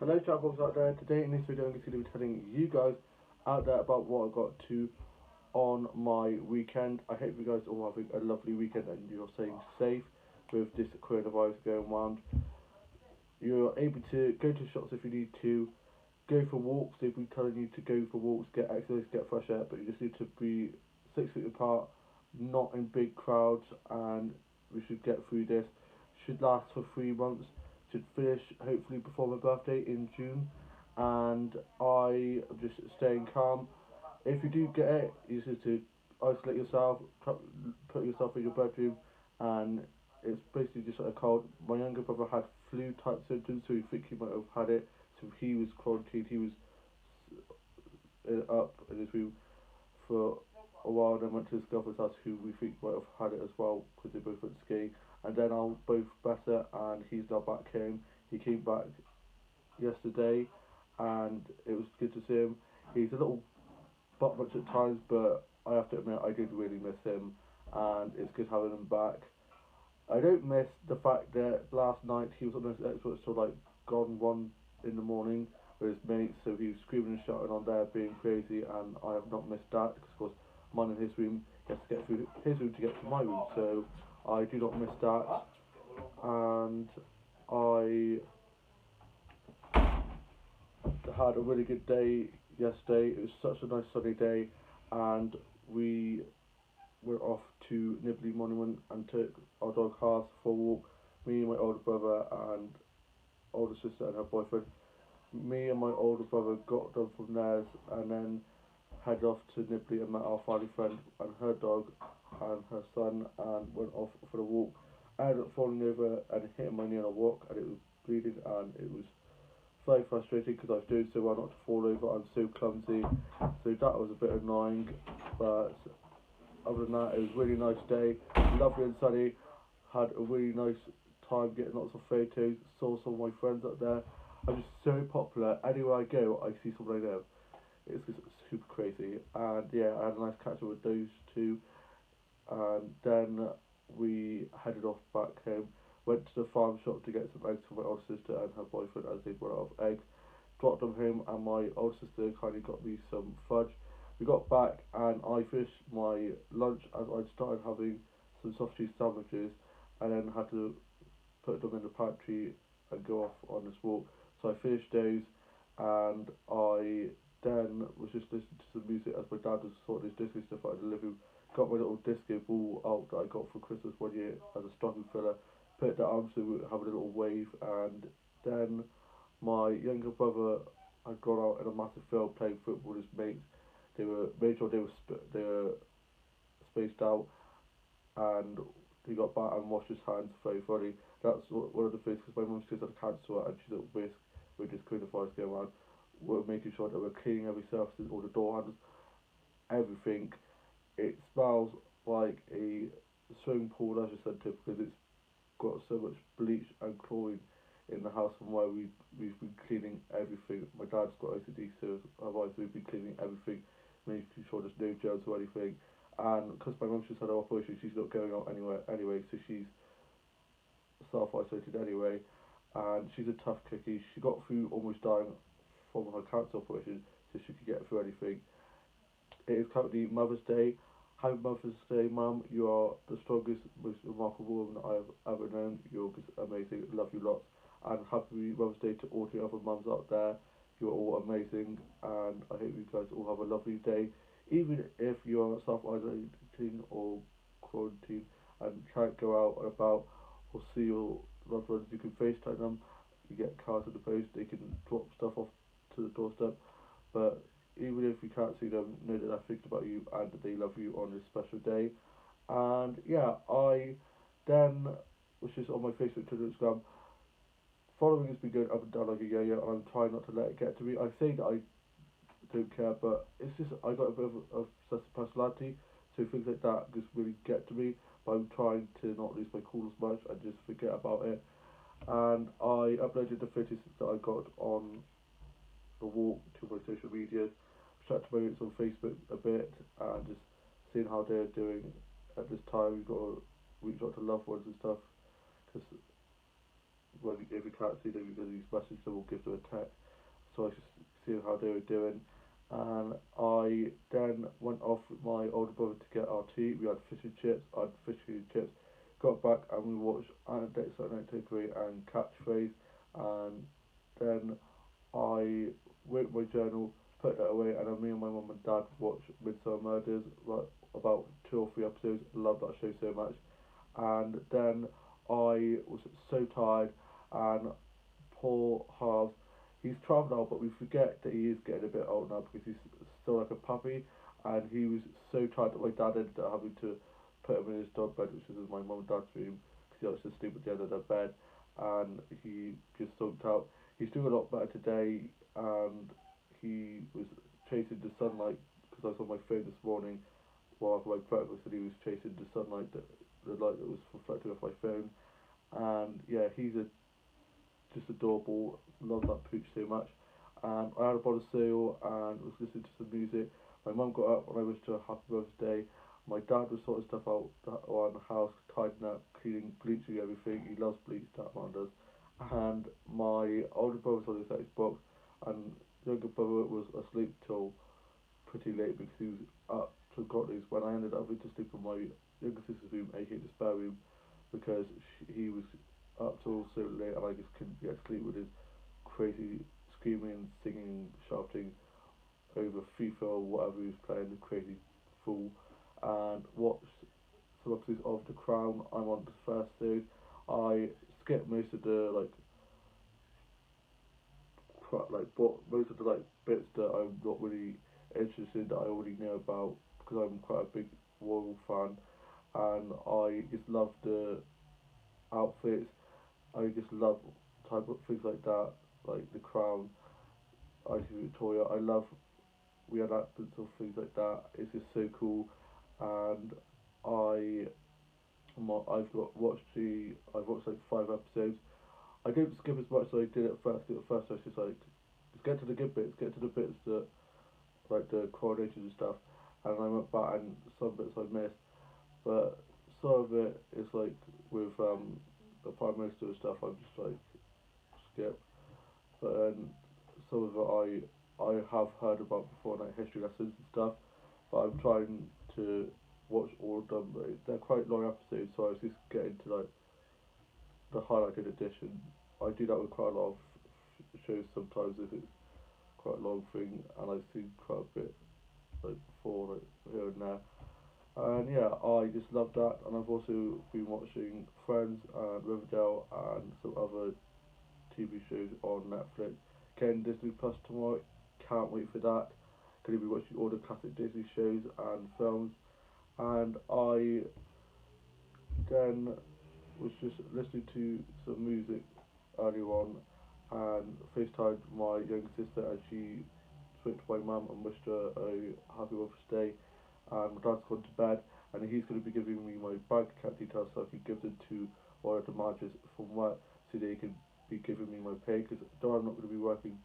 Hello travellers out there, today in this video I'm going to be telling you guys out there about what I got to on my weekend. I hope you guys all having a lovely weekend and you're staying safe with this coronavirus going around. You're able to go to shops if you need to, go for walks, they've been telling you to go for walks, get exercise, get fresh air, but you just need to be 6 feet apart, not in big crowds, and we should get through this. Should last for 3 months, should finish hopefully before my birthday in June, and I am just staying calm. If you do get it, you just need to isolate yourself, put yourself in your bedroom, and it's basically just like a cold. My younger brother had flu type symptoms, so we think he might have had it. So he was quarantined. He was up in his room for a while. Then went to his girlfriend's house, who we think might have had it as well because they both went skiing. And then I'm both better, and he's now back home. He came back yesterday, and it was good to see him. He's a little butt much at times, but I have to admit I did really miss him, and it's good having him back. I don't miss the fact that last night he was on his Xbox till like gone 1 in the morning with his mates, so he was screaming and shouting on there, being crazy, and I have not missed that because of course mine in his room, he has to get through his room to get to my room, so I do not miss that, and I had a really good day yesterday. It was such a nice sunny day, and we were off to Nibley Monument and took our dog Haas for a walk. Me, my older brother, and older sister and her boyfriend. Me and my older brother got done from theirs and then headed off to Nibley and met our family friend and her dog and her son and went off for the walk. I ended up falling over and hitting my knee on a walk, and it was bleeding, and it was very frustrating because I was doing so well not to fall over. I'm so clumsy, so that was a bit annoying, but other than that, it was a really nice day, lovely and sunny. Had a really nice time getting lots of photos. Saw some of my friends up there. I'm just so popular. Anywhere I go, I see someone I know. It's just super crazy. And yeah, I had a nice catch up with those two. And then we headed off back home. Went to the farm shop to get some eggs for my older sister and her boyfriend as they run out of eggs. Dropped them home, and my older sister kindly got me some fudge. We got back and I finished my lunch as I started having some soft cheese sandwiches, and then had to put them in the pantry and go off on this walk. So I finished those, and I then was just listening to some music as my dad was sorting his disco stuff out in the living room. Got my little disco ball out that I got for Christmas 1 year as a stocking filler. Put that on so we would have a little wave, and then my younger brother had gone out in a massive field playing football with his mates. They were made sure they were spaced out, and he got back and washed his hands very funny. That's one of the things, because my mum's kids had cancer and she's at risk with this coronavirus going around. We're making sure that we're cleaning every surface, all the door handles, everything. It smells like a swimming pool leisure centre because it's got so much bleach and chlorine in the house from where we've been cleaning everything. My dad's got OCD, so otherwise we've been cleaning everything, making sure there's no germs or anything. And because my mum's just had an operation, she's not going out anywhere anyway, so she's self-isolated anyway. And she's a tough cookie. She got through almost dying from her cancer operation, so she could get through anything. It is currently Mother's Day. Happy Mother's Day, Mum. You are the strongest, most remarkable woman I have ever known. You're just amazing. Love you lots. And happy Mother's Day to all the other mums out there. You're all amazing, and I hope you guys all have a lovely day. Even if you're self-isolating or quarantine and can't go out and about or see your loved ones, you can FaceTime them. You get cards in the post. They can drop stuff off to the doorstep. But even if you can't see them, know that they're thinking about you and that they love you on this special day. And yeah, I then was just on my Facebook, Twitter, Instagram. Following has been going up and down like a yo-yo, and I'm trying not to let it get to me. I say that I don't care, but it's just I got a bit of a obsessive personality, so things like that just really get to me. But I'm trying to not lose my cool as much and just forget about it. And I uploaded the photos that I got on the walk to my social media, chat to my mates on Facebook a bit, and just seeing how they're doing at this time. We've got to reach out to loved ones and stuff, because when if he can't see them because he's messaged them or give them a text. So I just see how they were doing. And I then went off with my older brother to get our tea. We had fish and chips. I had fish and chips. Got back and we watched Anecdotes at 1983 and Catchphrase. And then I wrote my journal, put that away, and then me and my mum and dad watched Midsummer Murders, like about 2 or 3 episodes. Love that show so much. And then I was so tired, and poor Harv, he's 12 now, but we forget that he is getting a bit old now because he's still like a puppy, and he was so tired that my dad ended up having to put him in his dog bed, which is in my mum and dad's room, because he likes to sleep at the end of their bed, and he just zonked out. He's doing a lot better today, and he was chasing the sunlight because I was on my phone this morning while I had my breakfast, and he was chasing the sunlight, the light that was reflecting off my phone, and yeah, he's a just adorable. Love that pooch so much. And I had a bottle of cereal and was listening to some music. My mum got up and I wished her a happy birthday. My dad was sorting stuff out around the house, tidying up, cleaning, bleaching everything. He loves bleach, that man does. And my older brother was on his Xbox, and younger brother was asleep till pretty late because he was up to God knows when. I ended up having to sleep in my younger sister's room, aka the spare room, because he was up till so late and I just couldn't get sleep with his crazy screaming, singing, shouting over FIFA or whatever he was playing, the crazy fool. And watched some episodes of The Crown. I'm on the first series. I skipped most of the but most of the bits that I'm not really interested in that I already know about because I'm quite a big royal fan, and I just love the outfits. I just love type of things like that, like The Crown, I see Victoria. I love reenactments of things like that. It's just so cool, and I I've watched like 5 episodes. I don't skip as much as I did at first. At first, I was just like, just get to the good bits, get to the bits that like the coronation and stuff, and I went back and some bits I missed, but some of it is like with the Prime Minister and stuff. I'm just like skip, but then some of it I have heard about before, like history lessons and stuff. But I'm trying to watch all of them. But they're quite long episodes, so I was just getting to like the highlighted edition. I do that with quite a lot of shows sometimes if it's quite a long thing, and I've seen quite a bit like before, like here and there. And yeah, I just love that. And I've also been watching Friends and Riverdale and some other TV shows on Netflix. Getting Disney Plus tomorrow. Can't wait for that. Going to be watching all the classic Disney shows and films. And I then was just listening to some music earlier on and FaceTimed my younger sister, and she spoke to my mum and wished her a happy Mother's Day. And my dad's gone to bed, and he's going to be giving me my bank account details so I can give them to one of the managers from work so they can be giving me my pay, because though I'm not going to be working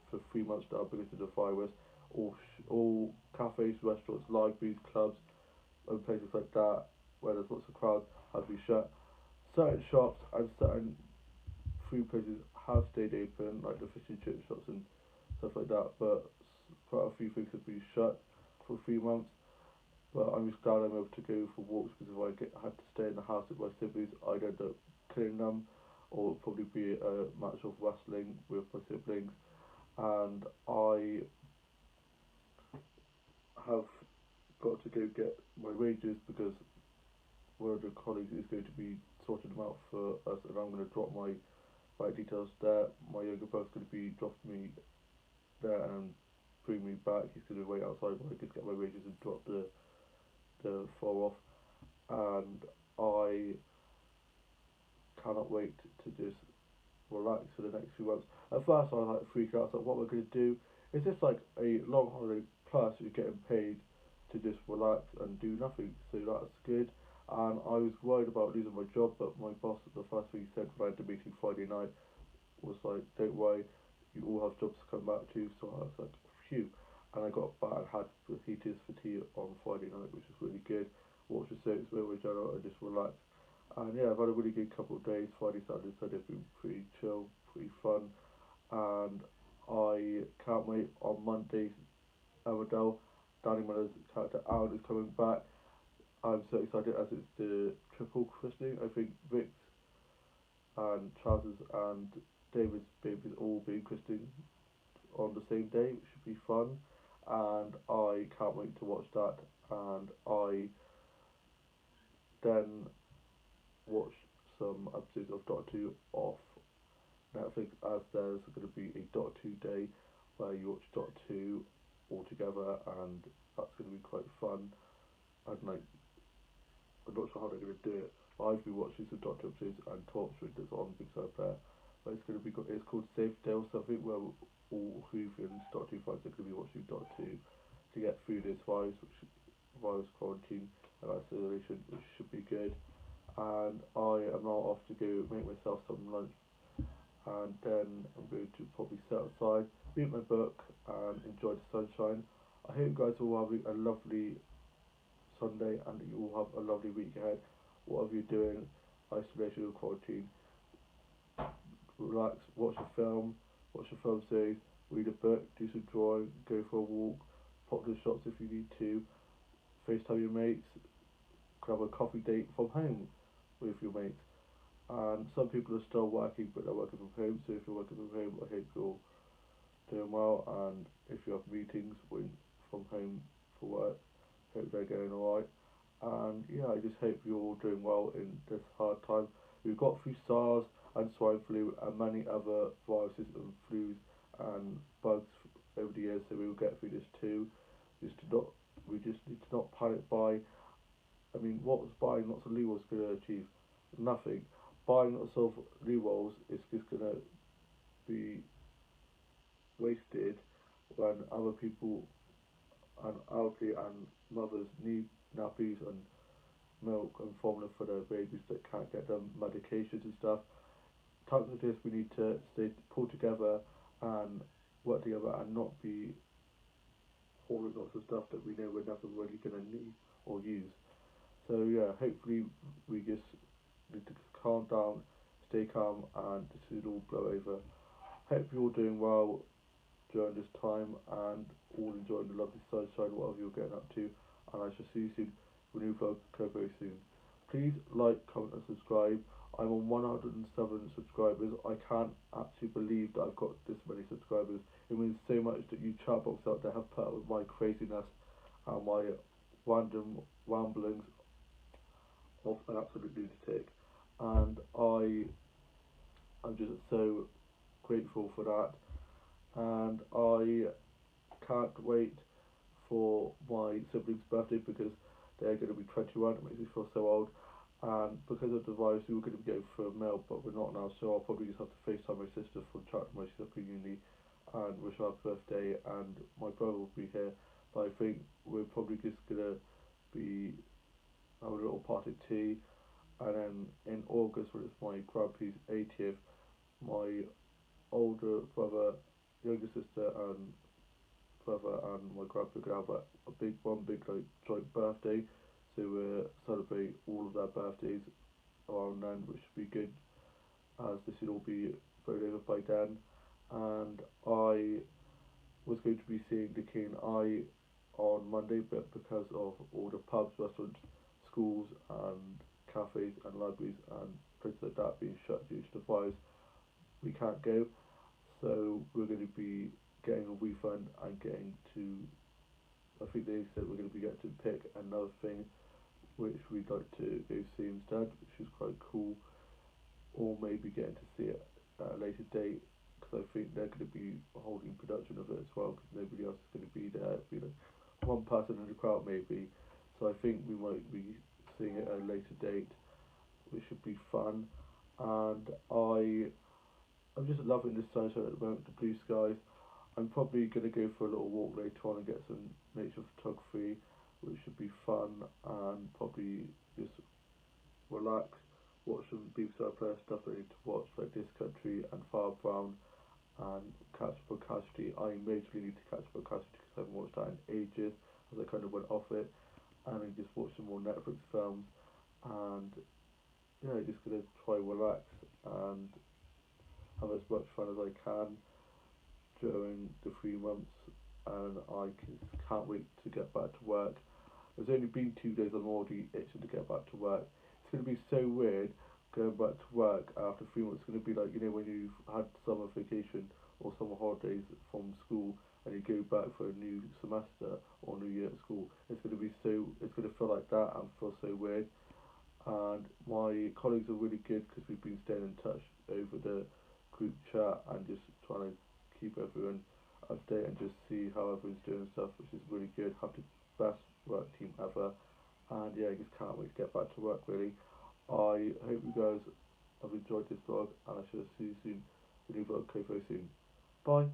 for 3 months now because of the virus, all cafes, restaurants, libraries, clubs, and places like that where there's lots of crowds have been shut. Certain shops and certain food places have stayed open, like the fish and chip shops and stuff like that, but quite a few things have been shut for 3 months. But I'm just glad I'm able to go for walks, because if I had to stay in the house with my siblings, I'd end up killing them, or it'd probably be a match of wrestling with my siblings. And I have got to go get my wages because one of the colleagues is going to be sorting them out for us, and I'm going to drop my bank details there. My younger brother's going to be dropping me there and bring me back. He's going to wait outside while I just get my wages and drop the fall off. And I cannot wait to just relax for the next few months. At first, I was like freaking out. I was like, what am I going to do? Is this like a long holiday plus you're getting paid to just relax and do nothing? So that's good. And I was worried about losing my job, but my boss, the first thing he said when I had the meeting Friday night, was like, don't worry, you all have jobs to come back to. So I was like, phew. And I got back and had fajitas for tea on Friday night, which was really good. Watched the soaps, went with Jenna and just relaxed. And yeah, I've had a really good couple of days. Friday, Saturday, Sunday have been pretty chill, pretty fun, and I can't wait on Monday. Everdell, Danny Miller's character Alan is coming back. I'm so excited as it's the triple christening. I think Vic's and Charles's and David's babies all being christened on the same day, which should be fun. And I can't wait to watch that. And I then watch some episodes of Doctor Who off Netflix, as there's going to be a Doctor Who day where you watch Doctor Who all together, and that's going to be quite fun. And like, I'm not sure how they're going to do it. I've been watching some Doctor Who episodes and talks with this on Big Side Player, but it's going to be it's called Safe Day or something, where all Whovians Doctor Who fans are going to be watching Doctor Who to get through this virus quarantine and isolation, which should be good. And I am now off to go make myself some lunch, and then I'm going to probably sit outside, read my book, and enjoy the sunshine. I hope you guys are all having a lovely Sunday and that you all have a lovely week ahead. Whatever you're doing, isolation or quarantine, relax, watch a film series, read a book, do some drawing, go for a walk, pop to the shops if you need to, FaceTime your mates, grab a coffee date from home with your mates. And some people are still working, but they're working from home. So if you're working from home, I hope you're doing well. And if you have meetings from home for work, hope they're going alright. And yeah, I just hope you're all doing well in this hard time. We've got through SARS and swine flu and many other viruses and flus and bugs over the years, so we will get through this too. Just to not, we just need to not panic buy. I mean, what was buying lots of Lee Rolls going to achieve? Nothing. Buying lots of Lee Rolls is just going to be wasted when other people and elderly and mothers need nappies and milk and formula for their babies that can't get them medications and stuff. Times like this, we need to stay pull together and work together and not be hoarding lots of stuff that we know we're never really going to need or use. So yeah, hopefully we just need to calm down, stay calm, and this will all blow over. Hope you're all doing well during this time and all enjoying the lovely sunshine, whatever you're getting up to. And I shall see you soon with a new vlog very soon. Please like, comment, and subscribe. I'm on 107 subscribers. I can't actually believe that I've got this many subscribers. It means so much that you chat box out there have put up with my craziness and my random ramblings of an absolute lunatic. And I'm just so grateful for that. And I can't wait for my siblings' birthday because they're going to be 21. It makes me feel so old. And because of the virus, we were going to be going for a mail, but we're not now. So I'll probably just have to FaceTime my sister from Cheltenham, she's up in uni, and wish her happy birthday. And my brother will be here, but I think we're probably just gonna be having a little party tea. And then in August, when it's my grandpa's 80th, my older brother, younger sister, and brother and my grandpa could have a big like joint birthday, so we celebrate all of their birthdays around then, which should be good as this will all be blown over by then. And I was going to be seeing the King Eye on Monday, but because of all the pubs, restaurants, schools, and cafes and libraries and places like that being shut due to the virus, we can't go. So we're going to be getting a refund and getting to. I think they said we're going to be getting to pick another thing which we'd like to go see instead, which is quite cool. Or maybe getting to see it at a later date because I think they're going to be holding production of it as well because nobody else is going to be there. It'll be like one person in the crowd maybe. So I think we might be seeing it at a later date, which should be fun. And I'm just loving the sunshine at the moment, the blue skies. I'm probably going to go for a little walk later on and get some nature photography, which should be fun, and probably just relax, watch some BBC Player stuff that I need to watch, like This Country and Far Brown, and catch up on Casualty. I majorly need to catch up on Casualty because I haven't watched that in ages, as I kind of went off it, and I just watched some more Netflix films, and yeah, just gonna try relax and have as much fun as I can during the 3 months, and can't wait to get back to work. It's only been 2 days. I'm already itching to get back to work. It's gonna be so weird going back to work after 3 months. It's gonna be like, when you've had summer vacation or summer holidays from school and you go back for a new semester or new year at school. It's gonna feel like that and feel so weird. And my colleagues are really good because we've been staying in touch over the group chat and just trying to keep everyone update and just see how everyone's doing and stuff, which is really good. Have the best work team ever, and yeah, I just can't wait to get back to work. Really, I hope you guys have enjoyed this vlog, and I shall see you soon. The new vlog very soon. Bye.